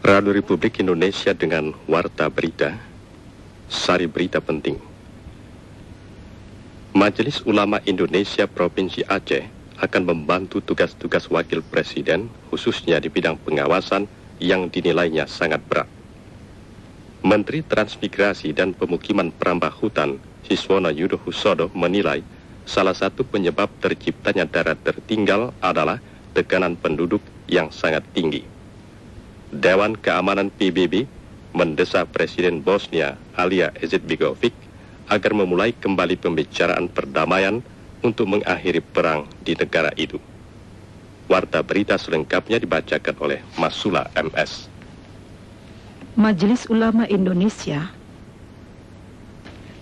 Radio Republik Indonesia dengan Warta Berita, Sari Berita Penting. Majelis Ulama Indonesia Provinsi Aceh akan membantu tugas-tugas Wakil Presiden, khususnya di bidang pengawasan yang dinilainya sangat berat. Menteri Transmigrasi dan Pemukiman Perambah Hutan, Siswono Yudohusodo, menilai salah satu penyebab terciptanya daerah tertinggal adalah tekanan penduduk yang sangat tinggi. Dewan Keamanan PBB mendesak Presiden Bosnia Alija Izetbegovic agar memulai kembali pembicaraan perdamaian untuk mengakhiri perang di negara itu. Warta berita selengkapnya dibacakan oleh Masula MS. Majelis Ulama Indonesia.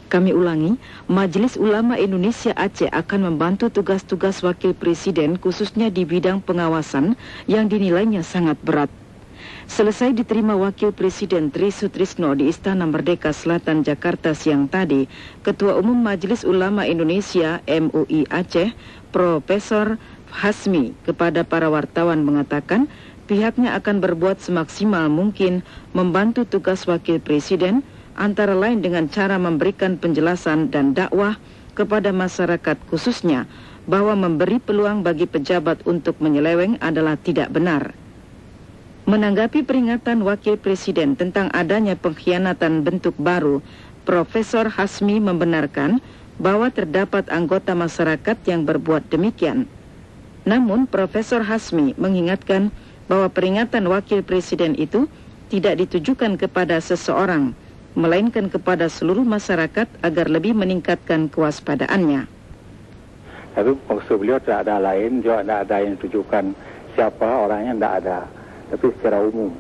Kami ulangi, Majelis Ulama Indonesia Aceh akan membantu tugas-tugas Wakil Presiden khususnya di bidang pengawasan yang dinilainya sangat berat. Selesai diterima Wakil Presiden Tri Sutrisno di Istana Merdeka Selatan Jakarta siang tadi, Ketua Umum Majelis Ulama Indonesia MUI Aceh, Profesor Hasmi, kepada para wartawan mengatakan pihaknya akan berbuat semaksimal mungkin membantu tugas Wakil Presiden, antara lain dengan cara memberikan penjelasan dan dakwah kepada masyarakat khususnya bahwa memberi peluang bagi pejabat untuk menyeleweng adalah tidak benar. Menanggapi peringatan Wakil Presiden tentang adanya pengkhianatan bentuk baru, Profesor Hasmi membenarkan bahwa terdapat anggota masyarakat yang berbuat demikian. Namun, Profesor Hasmi mengingatkan bahwa peringatan Wakil Presiden itu tidak ditujukan kepada seseorang, melainkan kepada seluruh masyarakat agar lebih meningkatkan kewaspadaannya. Tapi maksud beliau tidak ada lain, juga tidak ada yang ditujukan siapa orangnya, tidak ada. Tapi secara umum,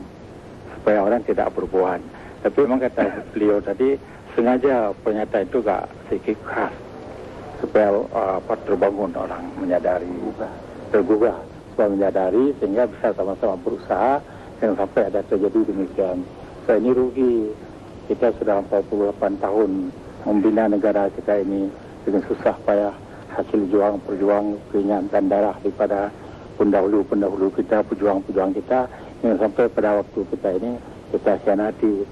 supaya orang tidak berbuat. Tapi memang kata beliau tadi, sengaja pernyataan itu agak sedikit keras, supaya terbangun orang menyadari, tergugah, supaya menyadari sehingga bisa sama-sama berusaha, jangan sampai ada terjadi demikian. So ini rugi, kita sudah 48 tahun membina negara kita ini dengan susah payah, hasil perjuangan keringat darah daripada pendahulu kita, pejuang kita, yang sampai pada waktu kita ini kita khianati.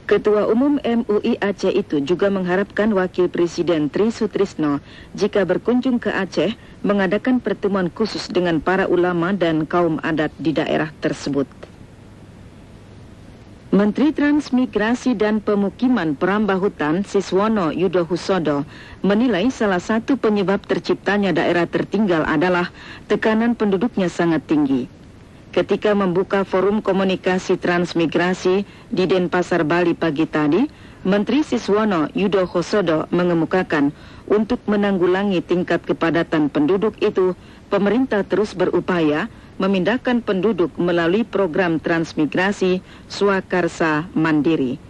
Ketua Umum MUI Aceh itu juga mengharapkan Wakil Presiden Tri Sutrisno jika berkunjung ke Aceh mengadakan pertemuan khusus dengan para ulama dan kaum adat di daerah tersebut. Menteri Transmigrasi dan Pemukiman Perambah Hutan Siswono Yudohusodo menilai salah satu penyebab terciptanya daerah tertinggal adalah tekanan penduduknya sangat tinggi. Ketika membuka forum komunikasi transmigrasi di Denpasar, Bali pagi tadi, Menteri Siswono Yudohusodo mengemukakan untuk menanggulangi tingkat kepadatan penduduk itu, pemerintah terus berupaya memindahkan penduduk melalui program transmigrasi Swakarsa Mandiri.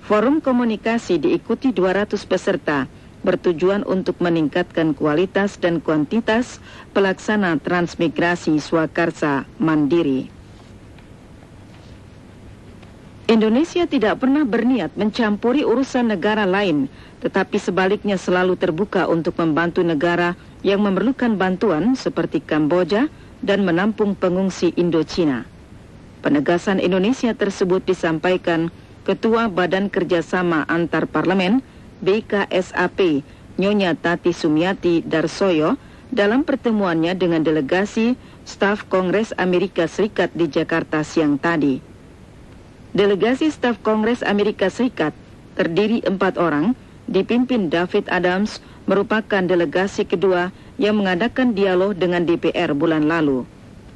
Forum komunikasi diikuti 200 peserta, bertujuan untuk meningkatkan kualitas dan kuantitas pelaksana transmigrasi Swakarsa Mandiri. Indonesia tidak pernah berniat mencampuri urusan negara lain, tetapi sebaliknya selalu terbuka untuk membantu negara yang memerlukan bantuan seperti Kamboja dan menampung pengungsi Indochina. Penegasan Indonesia tersebut disampaikan Ketua Badan Kerjasama Antar Parlemen BKSAP Nyonya Tati Sumiati Darsoyo dalam pertemuannya dengan delegasi staf Kongres Amerika Serikat di Jakarta siang tadi. Delegasi staf Kongres Amerika Serikat terdiri 4 orang, dipimpin David Adams, merupakan delegasi kedua yang mengadakan dialog dengan DPR bulan lalu.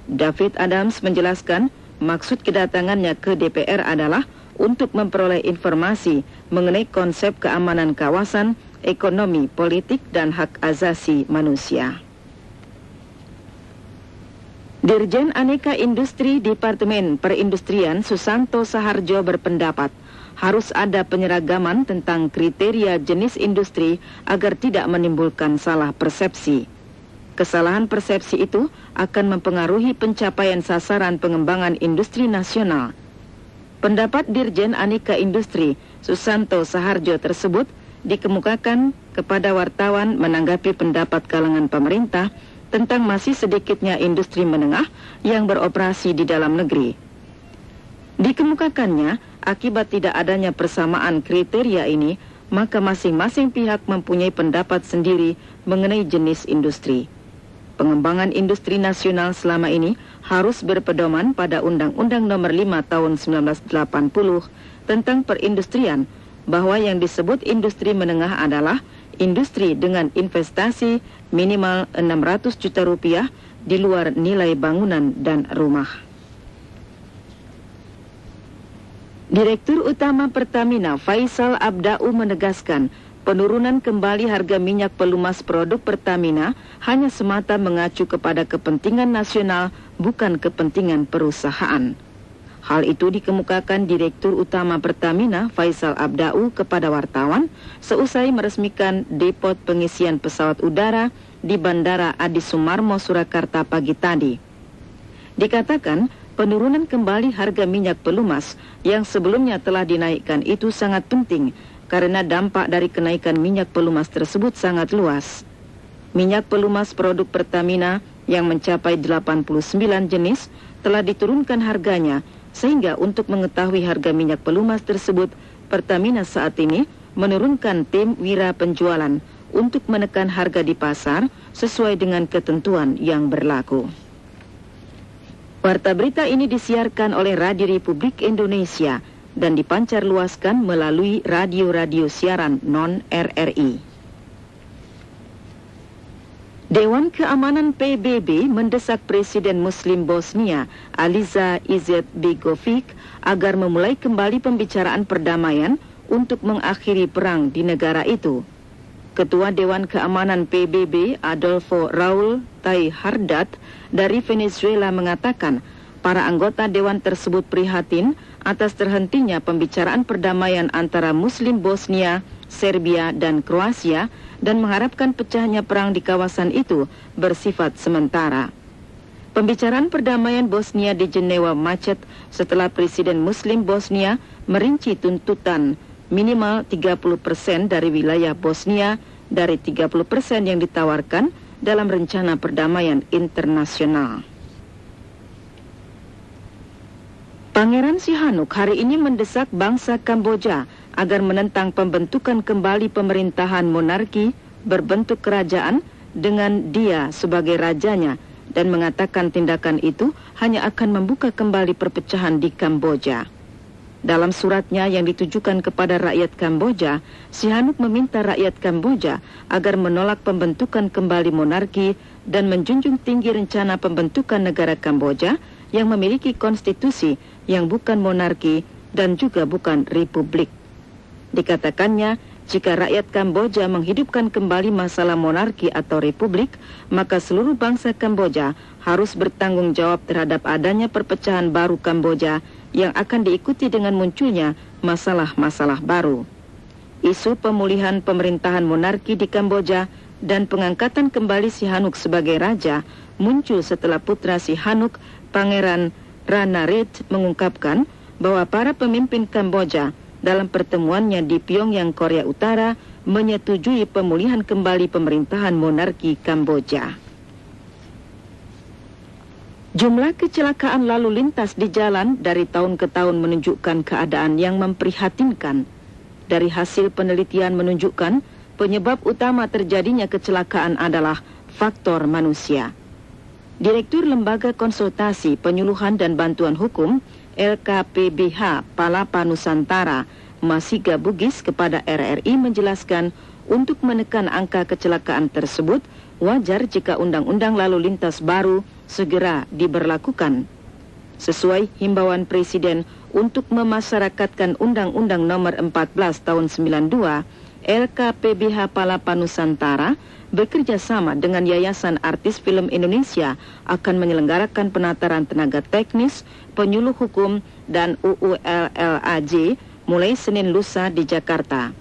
David Adams menjelaskan maksud kedatangannya ke DPR adalah untuk memperoleh informasi mengenai konsep keamanan kawasan, ekonomi, politik, dan hak asasi manusia. Dirjen Aneka Industri Departemen Perindustrian Susanto Saharjo berpendapat harus ada penyeragaman tentang kriteria jenis industri agar tidak menimbulkan salah persepsi. Kesalahan persepsi itu akan mempengaruhi pencapaian sasaran pengembangan industri nasional. Pendapat Dirjen Aneka Industri Susanto Saharjo tersebut dikemukakan kepada wartawan menanggapi pendapat kalangan pemerintah tentang masih sedikitnya industri menengah yang beroperasi di dalam negeri. Dikemukakannya, akibat tidak adanya persamaan kriteria ini, maka masing-masing pihak mempunyai pendapat sendiri mengenai jenis industri. Pengembangan industri nasional selama ini harus berpedoman pada Undang-Undang Nomor 5 Tahun 1980 tentang perindustrian, bahwa yang disebut industri menengah adalah industri dengan investasi minimal 600 juta rupiah di luar nilai bangunan dan rumah. Direktur Utama Pertamina Faisal Abdau menegaskan, penurunan kembali harga minyak pelumas produk Pertamina hanya semata mengacu kepada kepentingan nasional, bukan kepentingan perusahaan. Hal itu dikemukakan Direktur Utama Pertamina Faisal Abdau kepada wartawan seusai meresmikan depot pengisian pesawat udara di Bandara Adi Sumarmo, Surakarta pagi tadi. Dikatakan, penurunan kembali harga minyak pelumas yang sebelumnya telah dinaikkan itu sangat penting karena dampak dari kenaikan minyak pelumas tersebut sangat luas. Minyak pelumas produk Pertamina yang mencapai 89 jenis telah diturunkan harganya, sehingga untuk mengetahui harga minyak pelumas tersebut, Pertamina saat ini menurunkan tim wira penjualan untuk menekan harga di pasar sesuai dengan ketentuan yang berlaku. Warta berita ini disiarkan oleh Radio Republik Indonesia dan dipancarluaskan melalui radio-radio siaran non-RRI. Dewan Keamanan PBB mendesak Presiden Muslim Bosnia Aliza Izetbegovic agar memulai kembali pembicaraan perdamaian untuk mengakhiri perang di negara itu. Ketua Dewan Keamanan PBB Adolfo Raul Tayhardad dari Venezuela mengatakan, para anggota dewan tersebut prihatin atas terhentinya pembicaraan perdamaian antara Muslim Bosnia, Serbia, dan Kroasia dan mengharapkan pecahnya perang di kawasan itu bersifat sementara. Pembicaraan perdamaian Bosnia di Jenewa macet setelah Presiden Muslim Bosnia merinci tuntutan minimal 30% dari wilayah Bosnia dari 30% yang ditawarkan dalam rencana perdamaian internasional. Pangeran Sihanouk hari ini mendesak bangsa Kamboja agar menentang pembentukan kembali pemerintahan monarki berbentuk kerajaan dengan dia sebagai rajanya dan mengatakan tindakan itu hanya akan membuka kembali perpecahan di Kamboja. Dalam suratnya yang ditujukan kepada rakyat Kamboja, Sihanouk meminta rakyat Kamboja agar menolak pembentukan kembali monarki dan menjunjung tinggi rencana pembentukan negara Kamboja yang memiliki konstitusi yang bukan monarki dan juga bukan republik. Dikatakannya, jika rakyat Kamboja menghidupkan kembali masalah monarki atau republik, maka seluruh bangsa Kamboja harus bertanggung jawab terhadap adanya perpecahan baru Kamboja yang akan diikuti dengan munculnya masalah-masalah baru. Isu pemulihan pemerintahan monarki di Kamboja dan pengangkatan kembali Sihanouk sebagai raja muncul setelah putra Sihanouk, Pangeran Ranariddh, mengungkapkan bahwa para pemimpin Kamboja dalam pertemuannya di Pyongyang, Korea Utara, menyetujui pemulihan kembali pemerintahan monarki Kamboja. Jumlah kecelakaan lalu lintas di jalan dari tahun ke tahun menunjukkan keadaan yang memprihatinkan. Dari hasil penelitian menunjukkan penyebab utama terjadinya kecelakaan adalah faktor manusia. Direktur Lembaga Konsultasi Penyuluhan dan Bantuan Hukum LKPBH Palapa Nusantara, Masiga Bugis, kepada RRI menjelaskan untuk menekan angka kecelakaan tersebut, wajar jika undang-undang lalu lintas baru segera diberlakukan. Sesuai himbauan Presiden untuk memasyarakatkan Undang-Undang Nomor 14 Tahun 92, LKPBH Palapa Nusantara bekerja sama dengan Yayasan Artis Film Indonesia akan menyelenggarakan penataran tenaga teknis, penyuluh hukum, dan UULLAJ mulai Senin lusa di Jakarta.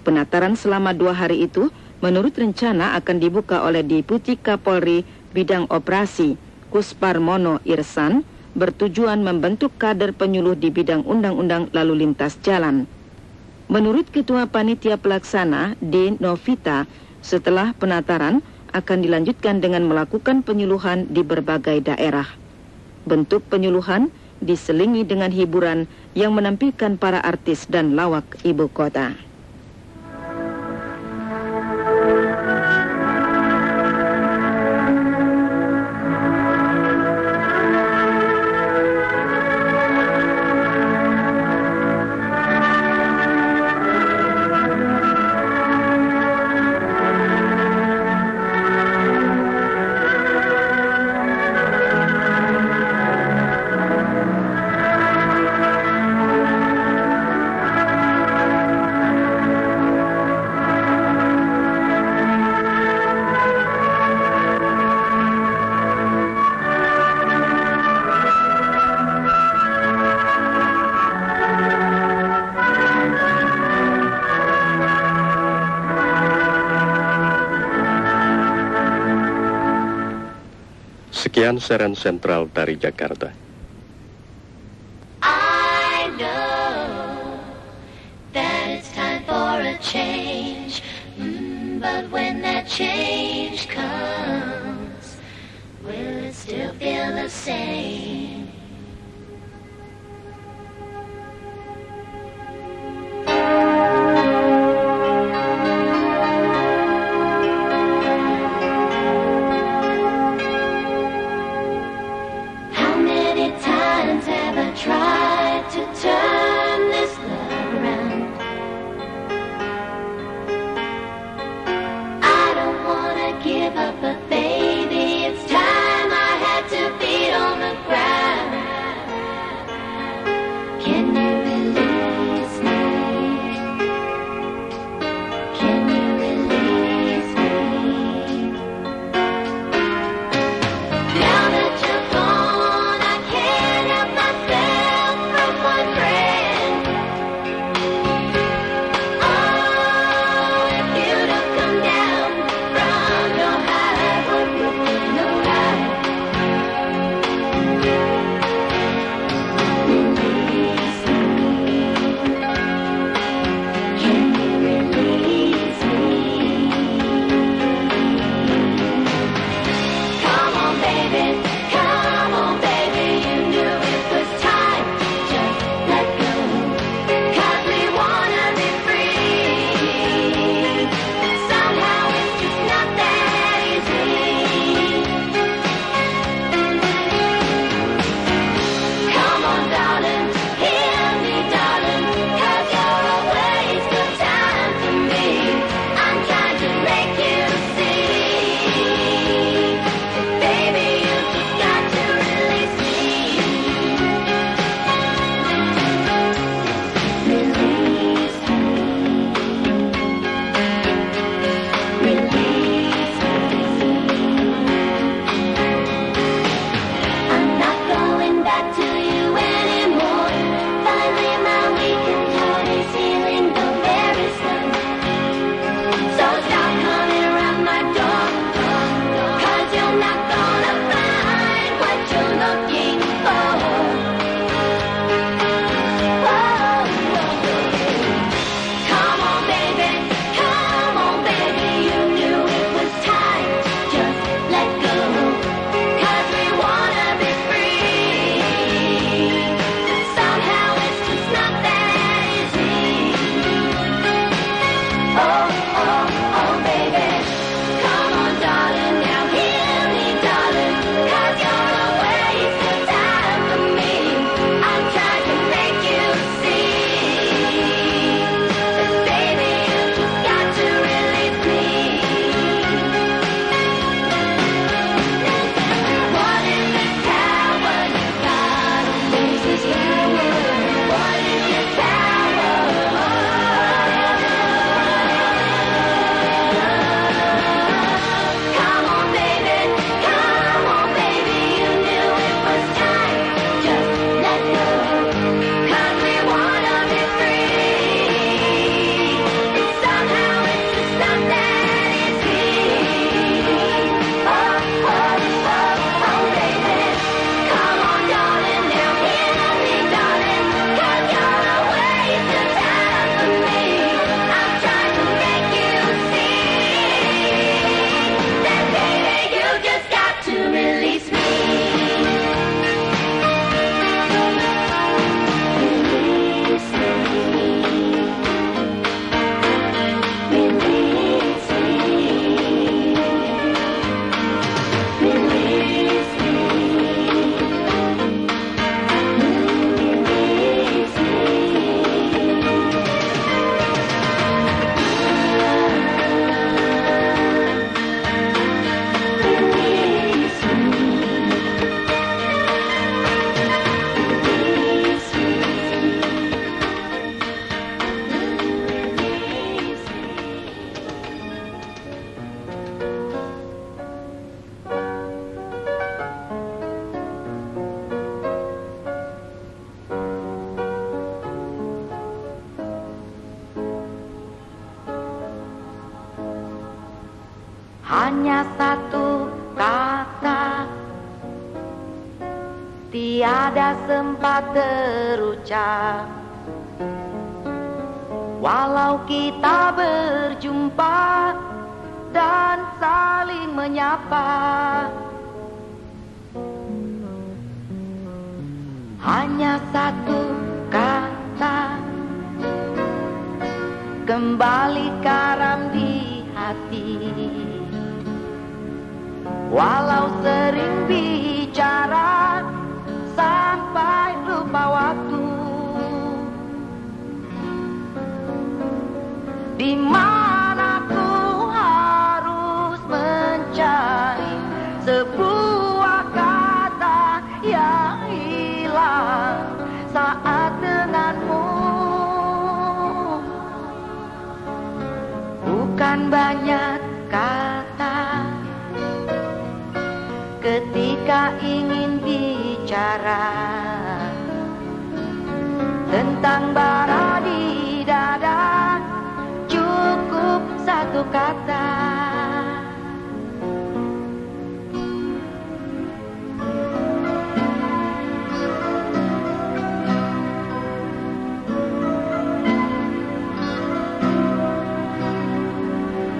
Penataran selama 2 hari itu menurut rencana akan dibuka oleh Deputi Kapolri Bidang Operasi Kusparmono Irsan, bertujuan membentuk kader penyuluh di bidang undang-undang lalu lintas jalan. Menurut Ketua Panitia Pelaksana, D. Novita, setelah penataran akan dilanjutkan dengan melakukan penyuluhan di berbagai daerah. Bentuk penyuluhan diselingi dengan hiburan yang menampilkan para artis dan lawak ibu kota. Sekian siaran sentral dari Jakarta. I know that it's time for a change, but when that change comes, will it still feel the same? Tried to turn this love around. I don't wanna give up, but baby, it's time I had to feet on the ground. Hanya satu kata tiada sempat terucap, walau kita berjumpa dan saling menyapa. Hanya satu kata kembali karam di hati, walau sering bicara sampai lupa waktu. Di mana ku harus mencari sebuah kata yang hilang saat denganmu. Bukan banyak kata ketika ingin bicara tentang bara di dada, cukup satu kata.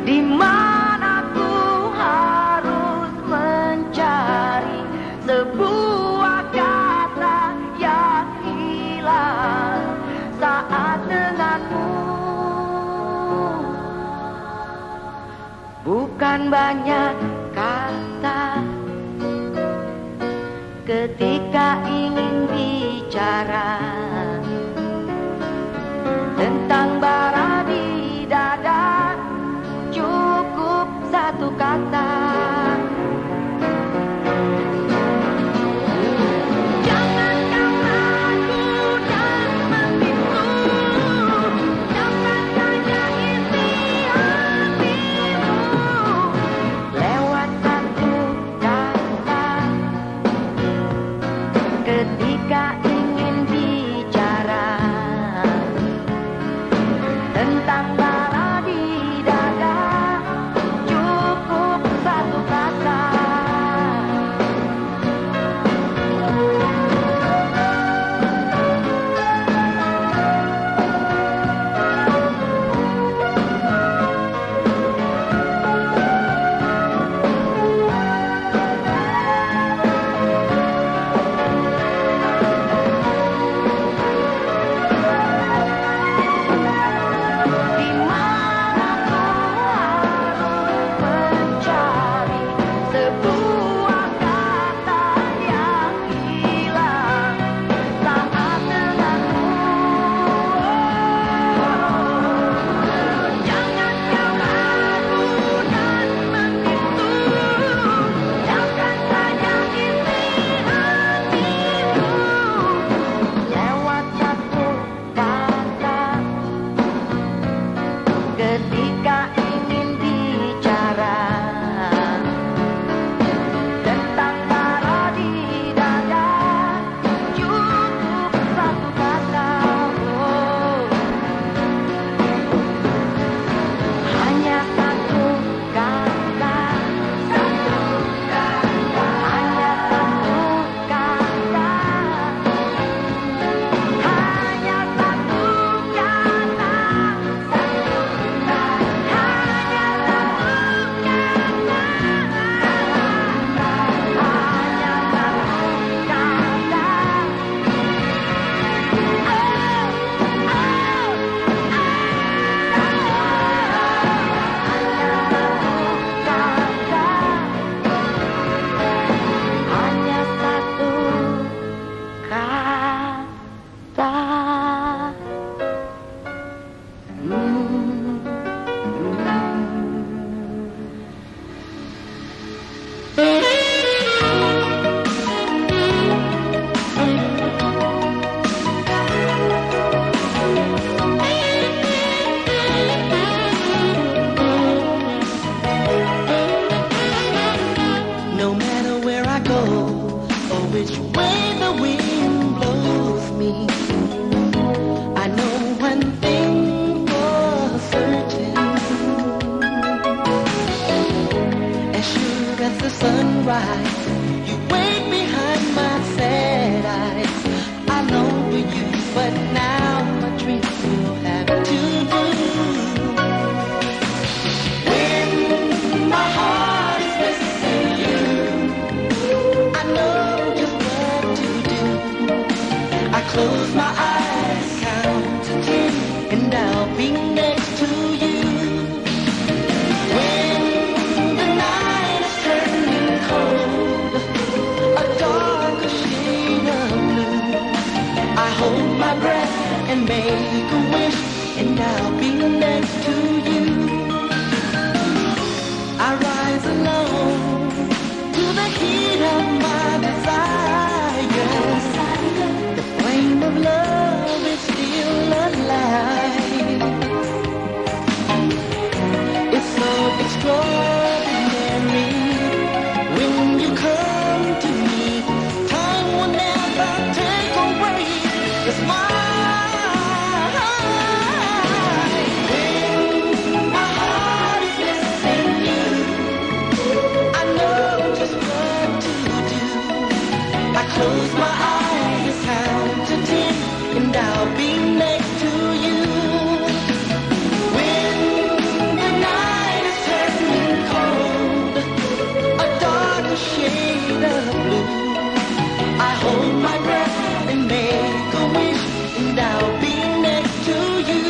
Di mana ku harus mencari sebuah kata yang hilang saat denganmu. Bukan banyak kata ketika ingin bicara tentang bara di dada, cukup satu kata. Jangan kau ragu dan menipu, jangan tanya isi hatimu. Lewat satu kata ketika ingin bicara the sunrise. You wait behind my sad eyes. I long for you, but now my dreams will have to do. When my heart is missing you, I know just what to do. I close my eyes, count to 10, and I'll be next to you. When the night is turning cold, a darker shade of blue, I hold my breath and make a wish, and I'll be next to you. I rise alone to the heat of my desire. The flame of love is still alive. It's so extraordinary when you come to me. Time will never take away the smile. When my heart is missing you, I know just what to do. I close my eyes, count to 10, and I'll be next to you. When the night is turning cold, a darker shade of blue, I hold my breath and make a wish, and I'll be next to you.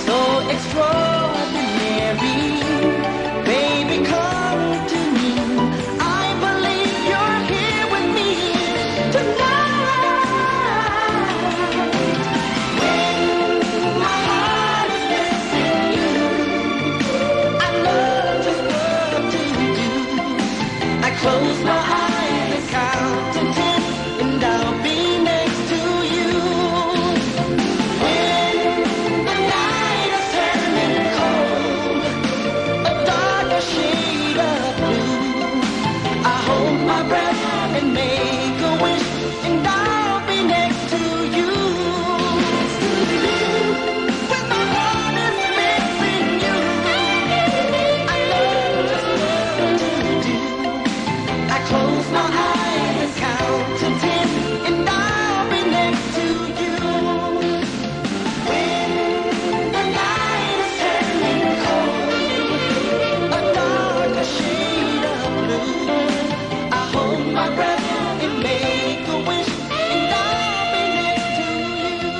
So extraordinary, baby, come to me. I believe you're here with me tonight. When my heart is missing you, I know just what to do. I close my eyes and count to 10, and I'll be next to you. When the night is turning cold, a darker shade of blue, I hold my breath and make a wish, and I'll be next to you. When my heart is missing you, I know just what to do. I close my eyes and count to 10, and I'll be next to you. When the night is turning cold, a darker shade of blue, I hold my breath and make a wish, and I'll be next to you.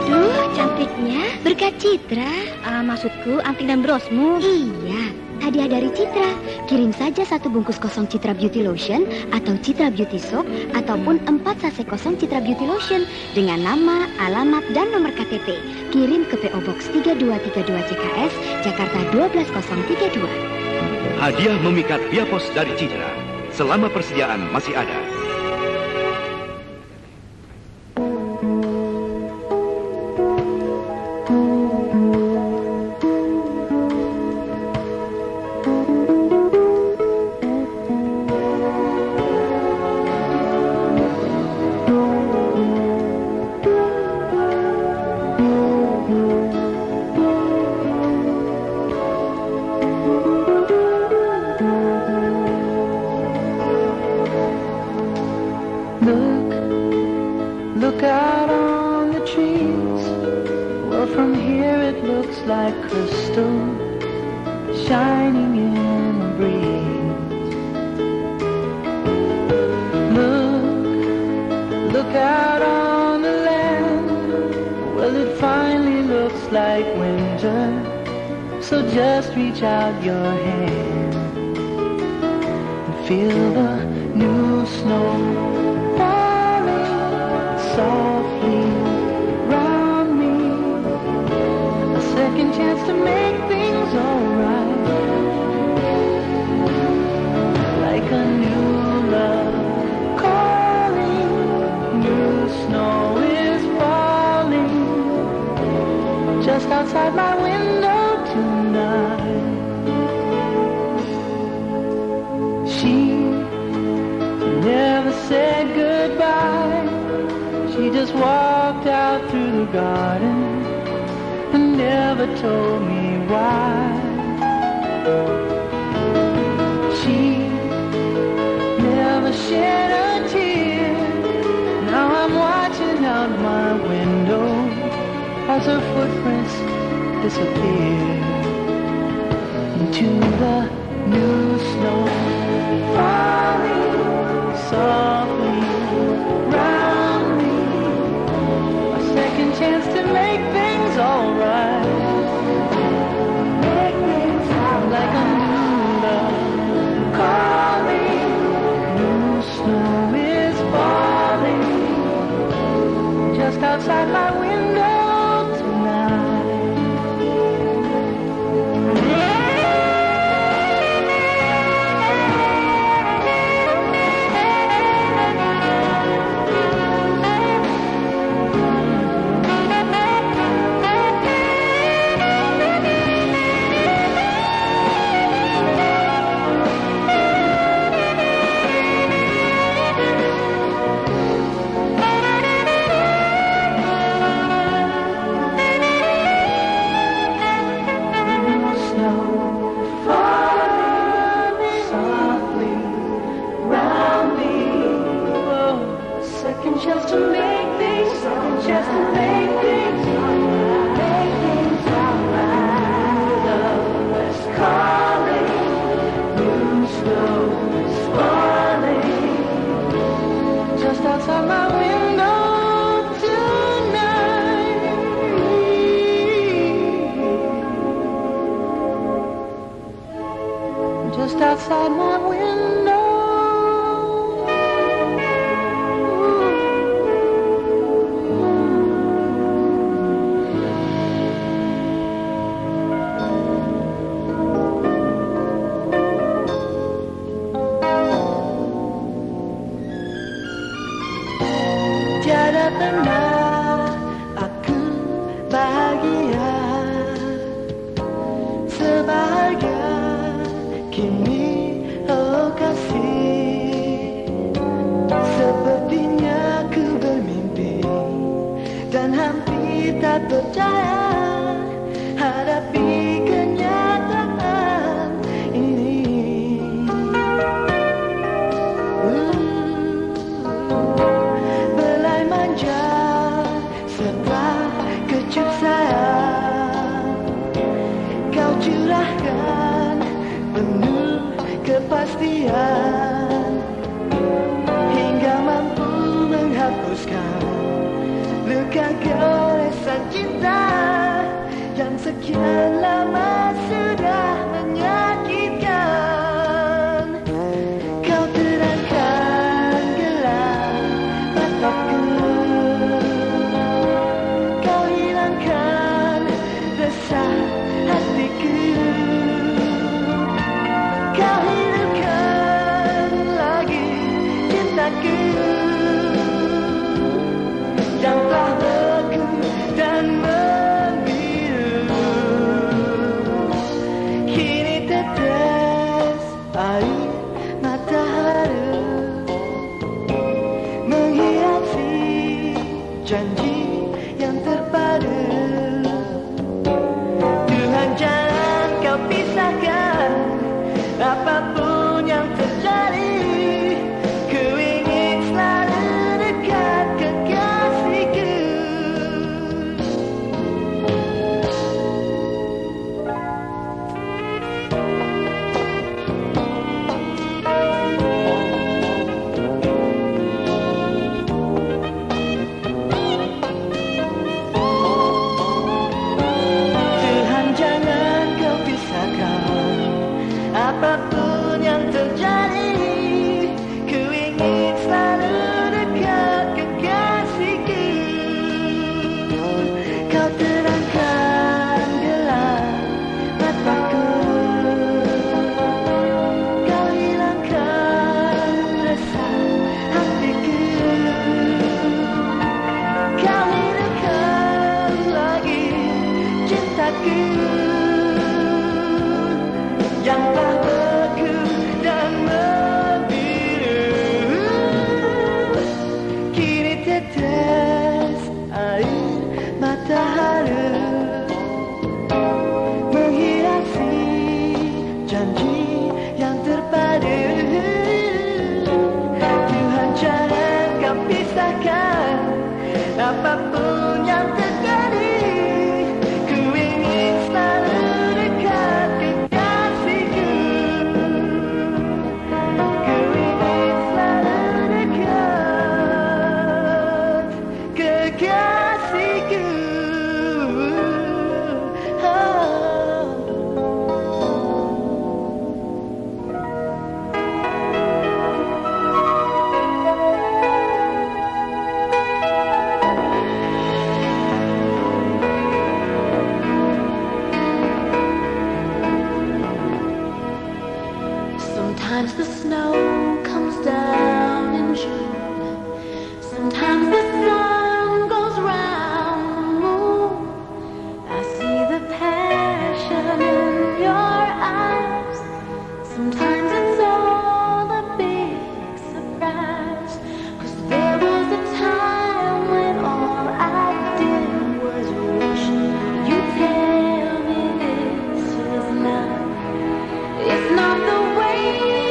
Duh, cantiknya. Berkat Citra. Maksudku anting dan brosmu. Iya, hadiah dari Citra. Kirim saja 1 bungkus kosong Citra Beauty Lotion atau Citra Beauty Soap ataupun 4 sachet kosong Citra Beauty Lotion dengan nama, alamat, dan nomor KTP. Kirim ke PO Box 3232 CKS, Jakarta 12032. Hadiah memikat via pos dari Citra. Selama persediaan masih ada. Look out on the trees. Well, from here it looks like crystal shining in the breeze. Look out on the land. Well, it finally looks like winter. So just reach out your hand and feel the new snow softly round me, a second chance to make things alright, like a new love calling. New snow is falling just outside my window tonight. just walked out through the garden and never told me why. She never shed a tear. Now I'm watching out my window as her footprints disappear into the new snow, falling softly round me. A second chance to make things alright, make things sound like a new love calling. New snow is falling just outside my window tonight. Just to make things, just to make things alright. Love is calling, new snow is falling just outside my window tonight. Just outside my window. Tiada pernah aku bahagia sebahagia kini, oh kasih. Sepertinya ku bermimpi dan hampir tak percaya hadapi kenyataan ini. Kecup sayang kau curahkan penuh kepastian hingga mampu menghapuskan luka goresan cinta yang sekian lama sudah menyakitkan. Kau terangkan gelap mataku, hatiku, kau hidupkan lagi cintaku yang telah beku dan membiru. Kini tetes air matahari menghiasi janji yang terpadu. Jangan kau pisahkan apapun yang terjadi. Ku ingin selalu dekat kekasihku. Apapun yang terjadi, ku ingin selalu dekat kekasihku. Kau terangkan gelap mataku, kau hilangkan resah hatiku, kau hidupkan lagi cintaku yang telah beku dan membiru. Kini tetes Sometimes the snow comes down in June. Sometimes the sun goes round the moon. I see the passion in your eyes. Sometimes it's all a big surprise. 'Cause there was a time when all I did was wish you tell me this was not. It's not the way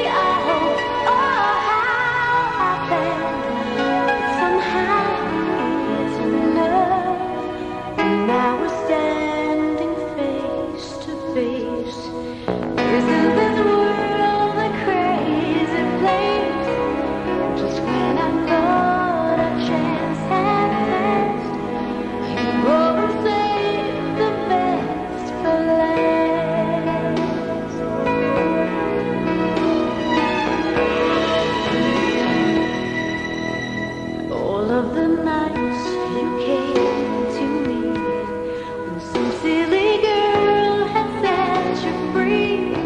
I hope or how I planned, but somehow it's enough. And now we're standing face to face. Isn't this world a crazy place? Just when I thought our chance had passed, you always saved the best for last. All of the nights you came to me, when some silly girl had set you free,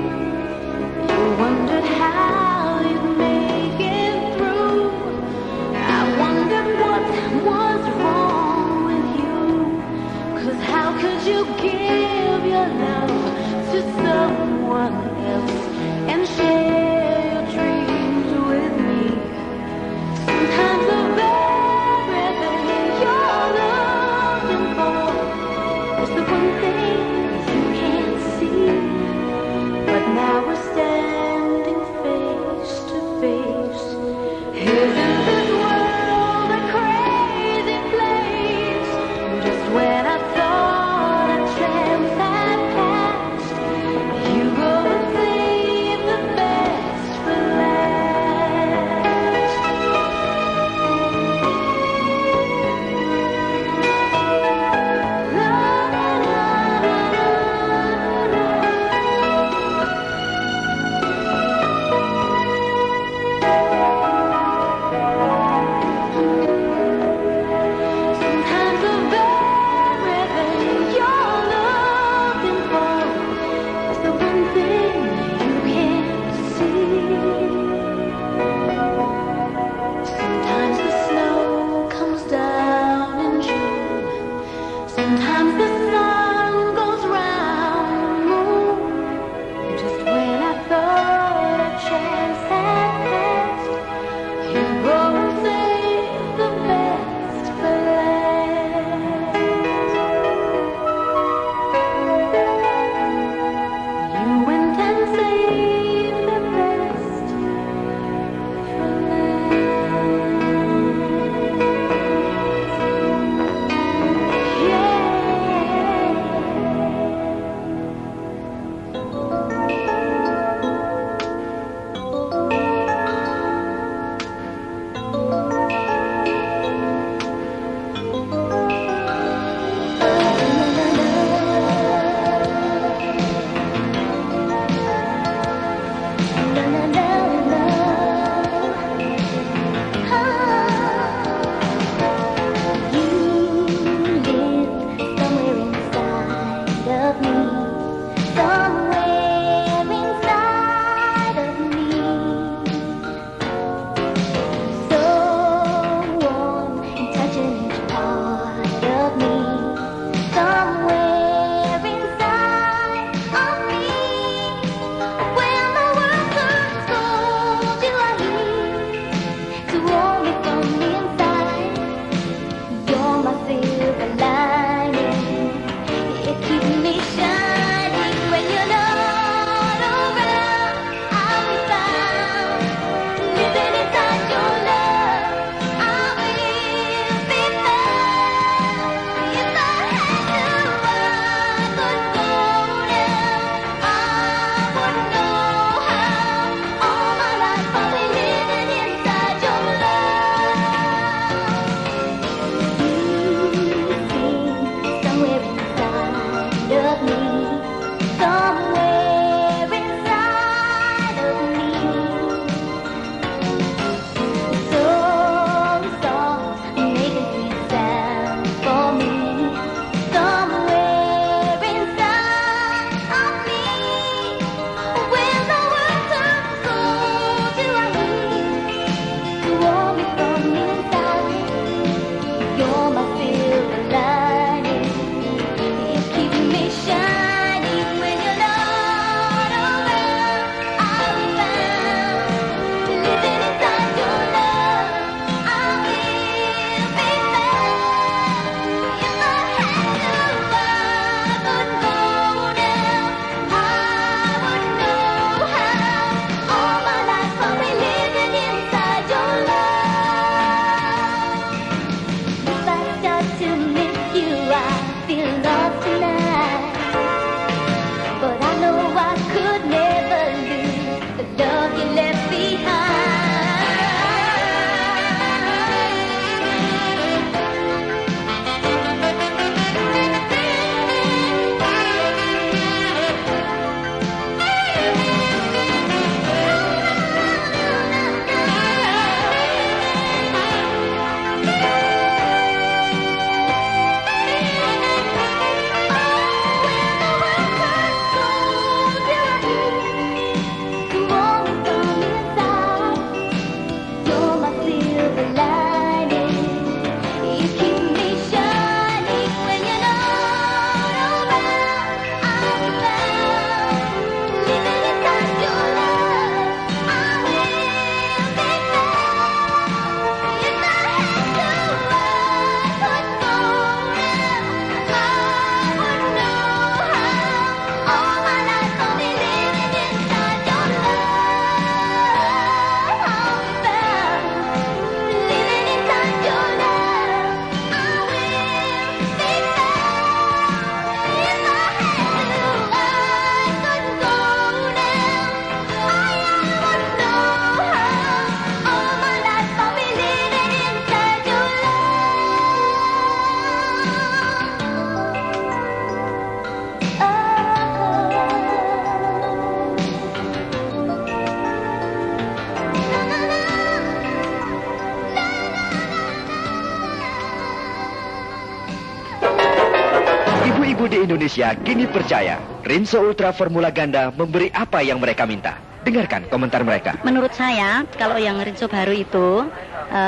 Indonesia kini percaya Rinso Ultra Formula Ganda memberi apa yang mereka minta. Dengarkan komentar mereka. Menurut saya, kalau yang Rinso baru itu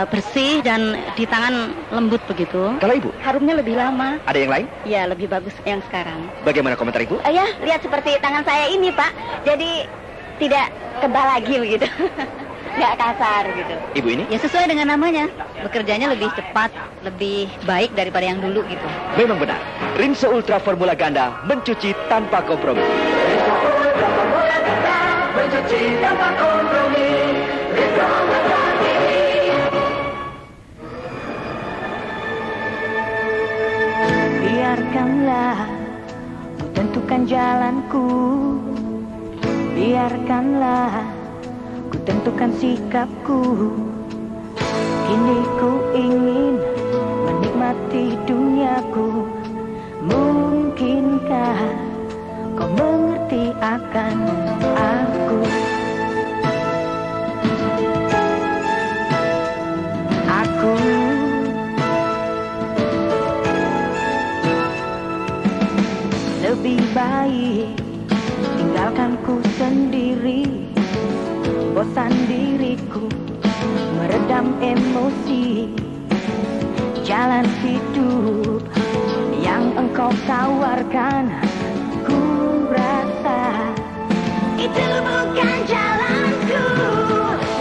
bersih dan di tangan lembut begitu. Kalau Ibu? Harumnya lebih lama. Ada yang lain? Ya, lebih bagus yang sekarang. Bagaimana komentar Ibu? Ya, lihat seperti tangan saya ini, Pak. Jadi tidak kebal lagi begitu. Nggak kasar gitu. Ibu ini? Ya sesuai dengan namanya. Bekerjanya lebih cepat, lebih baik daripada yang dulu gitu. Memang benar. Rinso Ultra Formula Ganda mencuci tanpa kompromi. Mencuci tanpa kompromi. Biarkanlah ku tentukan jalanku. Biarkanlah ku tentukan sikapku. Kini ku ingin menikmati duniaku. Mungkinkah kau mengerti akan aku? Aku lebih baik tinggalkan ku sendiri. Bosan diriku meredam emosi. Jalan hidup yang engkau tawarkan, ku rasa itu bukan jalanku.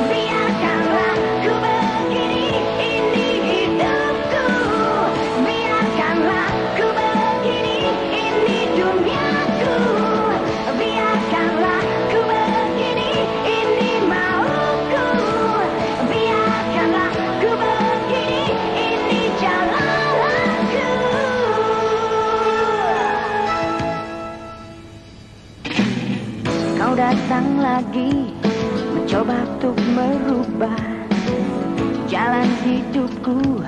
Biarkanlah ku begini, ini hidupku. Biarkanlah ku begini, ini duniaku. Biarkanlah ku begini, ini mauku. Biarkanlah ku begini, ini jalanku. Kau datang lagi mencoba untuk merubah jalan hidupku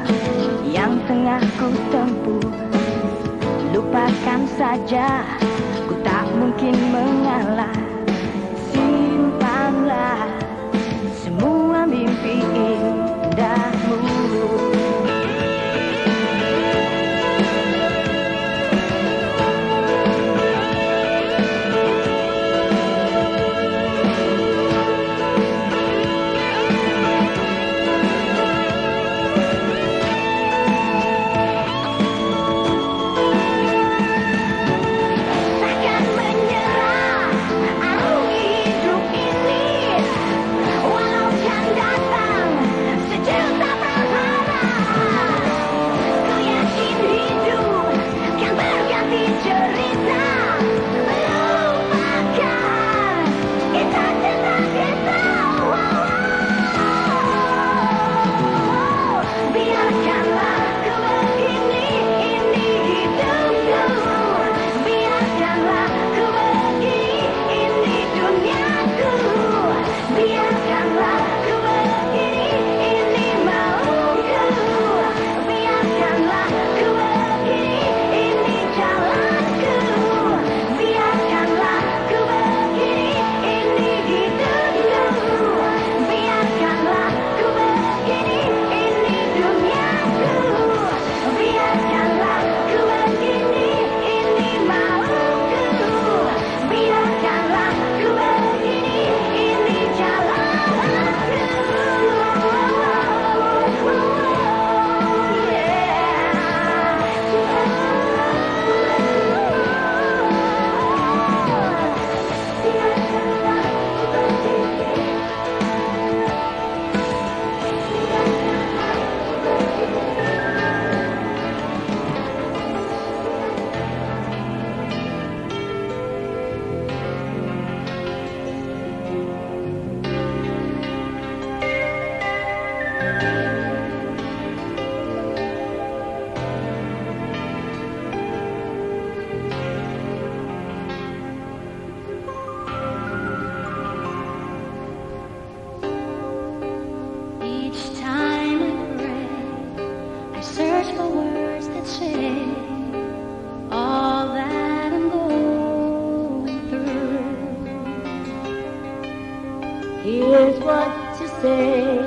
yang tengah ku tempuh. Lupakan saja, ku tak mungkin mengalah. Simpanlah semua mimpi indahmu. Takkan menyerah, arungi hidup ini. Walau kan datang sejuta prahara. Ku yakin hidup kan berganti cerita. Lupakan kisah cinta kita. Biarkanlah ku begini, ini hidupku. Biarkanlah ku begini, ini duniaku. Biarkanlah ku begini, ini mauku. Biarkanlah ku begini, ini jalanku. Biarkanlah ku begini, ini hidupku. Biarkanlah ku begini, ini duniaku. Biarkanlah ku begini, ini mauku. Biarkanlah ku begini, ini Each time I pray, I search for words that say all that I'm going through. Here's what to say.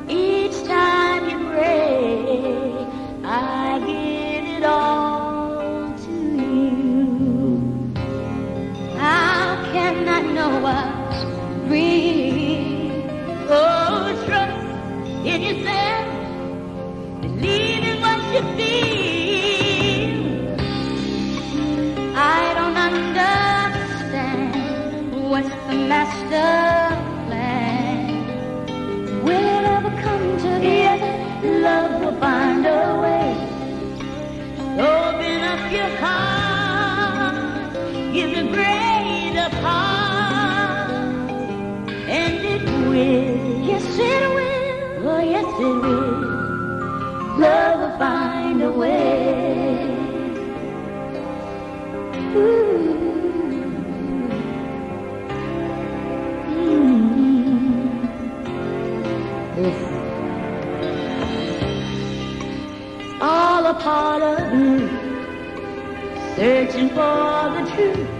Each time you pray, I give it all to you. might not know what's real. Oh, trust in yourself, believe in what you feel. I don't understand what's the master plan. Will it ever come together? Love will find a way. Open up your heart, give a greater part, and it will, yes it will, oh yes it will. Love will find a way. Listen. All a part of me, searching for the truth.